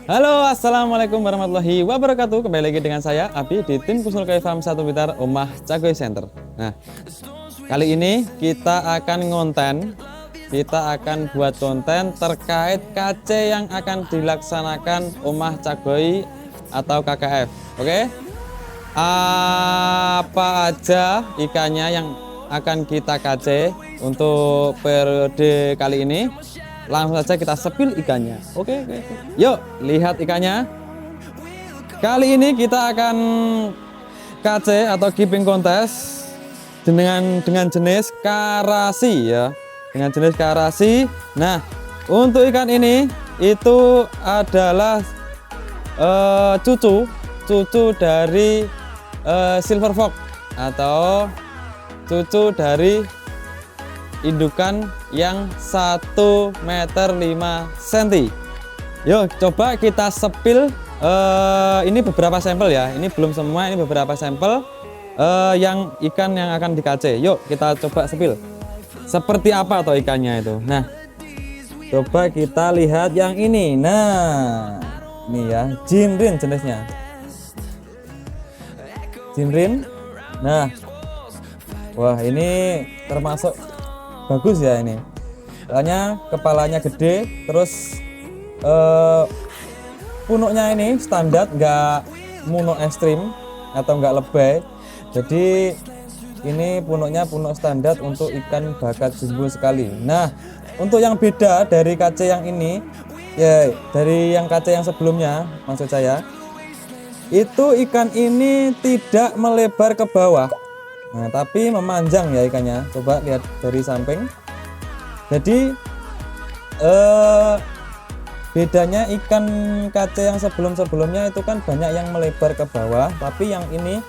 Halo, assalamualaikum warahmatullahi wabarakatuh. Kembali lagi dengan saya Abi di tim Kusnul Kai Farm 1 Blitar Omah Cagoy Center. Nah, kali ini kita akan buat konten terkait KC yang akan dilaksanakan Omah Cagoy atau KKF. Oke? Apa aja ikannya yang akan kita KC untuk periode kali ini? Langsung saja kita sepil ikannya. Oke. Yuk, lihat ikannya. Kali ini kita akan KC atau keeping kontes dengan jenis karasi ya. Dengan jenis karasi. Nah, untuk ikan ini itu adalah cucu dari silver fox atau cucu dari indukan yang 1,5 meter. Yuk coba kita sepil. Ini beberapa sampel ya, ini belum semua, ini beberapa sampel yang ikan yang akan di KC. Yuk kita coba sepil seperti apa atau ikannya itu. Nah, coba kita lihat yang ini. Nah, ini ya, jinrin jenisnya, jinrin. Nah, wah, ini termasuk bagus ya ini. Soalnya kepalanya gede, terus punuknya ini standar, nggak mono ekstrim atau nggak lebay. Jadi ini punuknya punuk standar untuk ikan bakat jumbo sekali. Nah, untuk yang beda dari KC yang ini ya, dari yang KC yang sebelumnya maksud saya, itu ikan ini tidak melebar ke bawah. Nah, tapi memanjang ya ikannya. Coba lihat dari samping. Jadi bedanya ikan KC yang sebelum-sebelumnya itu kan banyak yang melebar ke bawah, tapi yang ini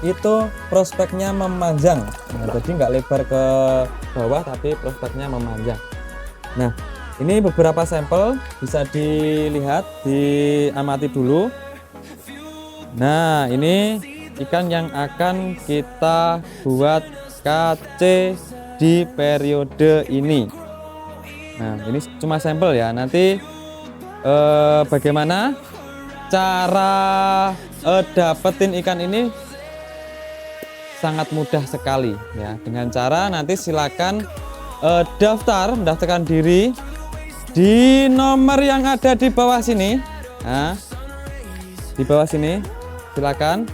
itu prospeknya memanjang. Nah, jadi nggak lebar ke bawah, tapi prospeknya memanjang. Nah, ini beberapa sampel bisa dilihat, diamati dulu. Nah, ini ikan yang akan kita buat KC di periode ini. Nah, ini cuma sampel ya. Nanti bagaimana cara dapetin ikan ini? Sangat mudah sekali ya. Dengan cara nanti silakan mendaftarkan diri di nomor yang ada di bawah sini. Nah, di bawah sini silakan.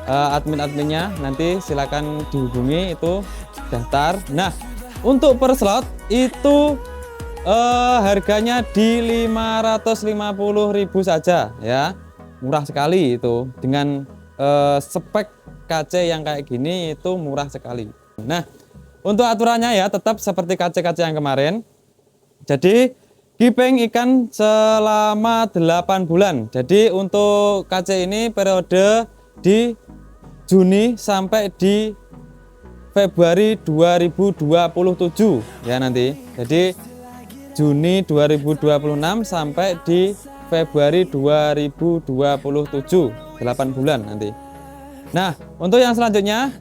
Admin-adminnya nanti silakan dihubungi, itu daftar. Nah, untuk per slot itu harganya di 550.000 saja ya, murah sekali itu. Dengan spek KC yang kayak gini itu murah sekali. Nah, untuk aturannya ya tetap seperti KC-KC yang kemarin. Jadi keeping ikan selama 8 bulan. Jadi untuk KC ini periode di Juni sampai di Februari 2027 ya nanti. Jadi Juni 2026 sampai di Februari 2027, 8 bulan nanti. Nah, untuk yang selanjutnya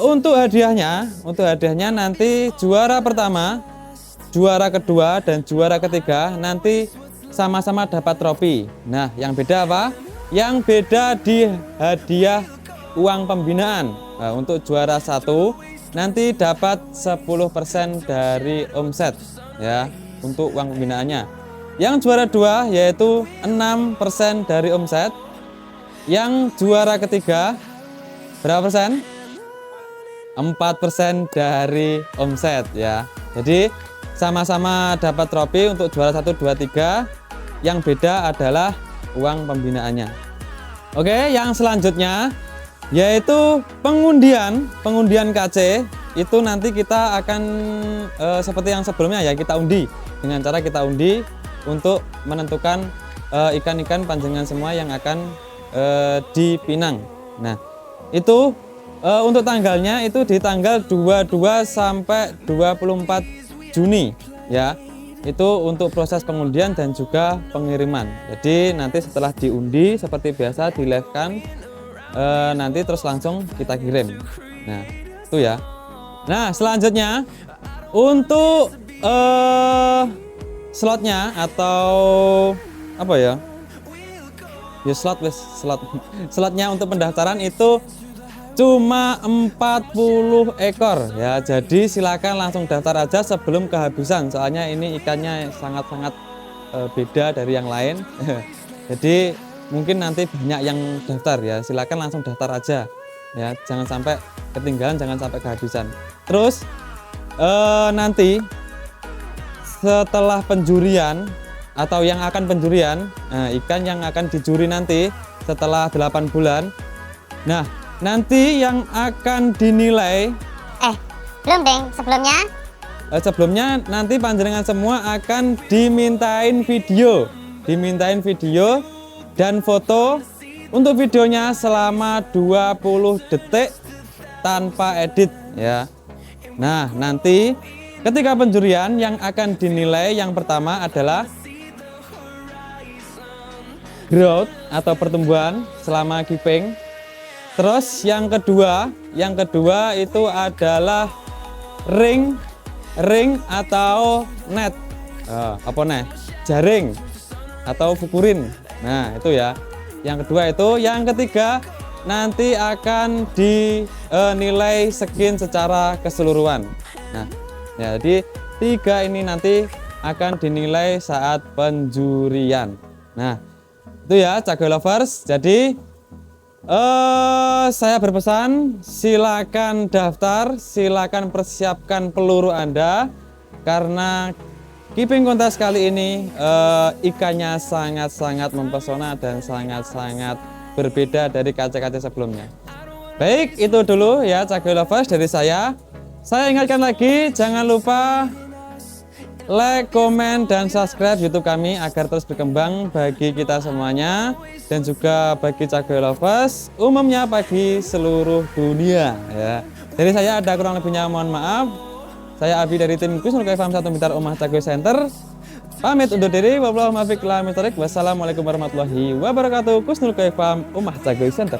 untuk hadiahnya nanti juara pertama, juara kedua dan juara ketiga nanti sama-sama dapat trofi. Nah, yang beda apa? Yang beda di hadiah uang pembinaan. Nah, untuk juara 1 nanti dapat 10% dari omset ya untuk uang pembinaannya. Yang juara 2 yaitu 6% dari omset. Yang juara ketiga berapa persen? 4% dari omset ya. Jadi sama-sama dapat trofi untuk juara 1, 2, 3. Yang beda adalah uang pembinaannya. Oke, yang selanjutnya yaitu pengundian KC. Itu nanti kita akan seperti yang sebelumnya ya, kita undi. Dengan cara kita undi untuk menentukan ikan-ikan panjangan semua yang akan dipinang. Nah, itu untuk tanggalnya itu di tanggal 22 sampai 24 Juni ya. Itu untuk proses pengundian dan juga pengiriman. Jadi nanti setelah diundi seperti biasa di live kan, nanti terus langsung kita kirim. Nah, itu ya. Nah, selanjutnya untuk slotnya atau apa ya? Ya slot wes slot. Slotnya untuk pendaftaran itu cuma 40 ekor ya. Jadi silakan langsung daftar aja sebelum kehabisan. Soalnya ini ikannya sangat-sangat beda dari yang lain. Jadi mungkin nanti banyak yang daftar ya. Silakan langsung daftar aja. Ya, jangan sampai ketinggalan, jangan sampai kehabisan. Terus nanti setelah penjurian atau yang akan penjurian, nah, ikan yang akan dijuri nanti setelah 8 bulan. Nah, nanti yang akan dinilai belum deng, sebelumnya nanti panjenengan semua akan dimintain video dan foto. Untuk videonya selama 20 detik tanpa edit ya. Nah, nanti ketika penjurian yang akan dinilai yang pertama adalah growth atau pertumbuhan selama keeping. Terus yang kedua itu adalah ring atau net. Apa nih? Jaring atau fukurin. Nah, itu ya. Yang kedua itu, yang ketiga nanti akan dinilai skin secara keseluruhan. Nah, jadi 3 ini nanti akan dinilai saat penjurian. Nah, itu ya Cagoy Lovers. Jadi saya berpesan silakan daftar, silakan persiapkan peluru Anda karena keeping kontes kali ini ikannya sangat-sangat mempesona dan sangat-sangat berbeda dari kaca-kaca sebelumnya. Baik, itu dulu ya Cagoy Lovers dari saya. Saya ingatkan lagi, jangan lupa like, komen, dan subscribe YouTube kami agar terus berkembang bagi kita semuanya dan juga bagi Cagoy Lovers umumnya bagi seluruh dunia ya. Dari saya ada kurang lebihnya mohon maaf. Saya Abi dari tim Kusnul Kfam 1 Blitar Omah Cagoy Center. Pamit undur diri. Wassalamualaikum warahmatullahi wabarakatuh. Kusnul Kfam Omah Cagoy Center.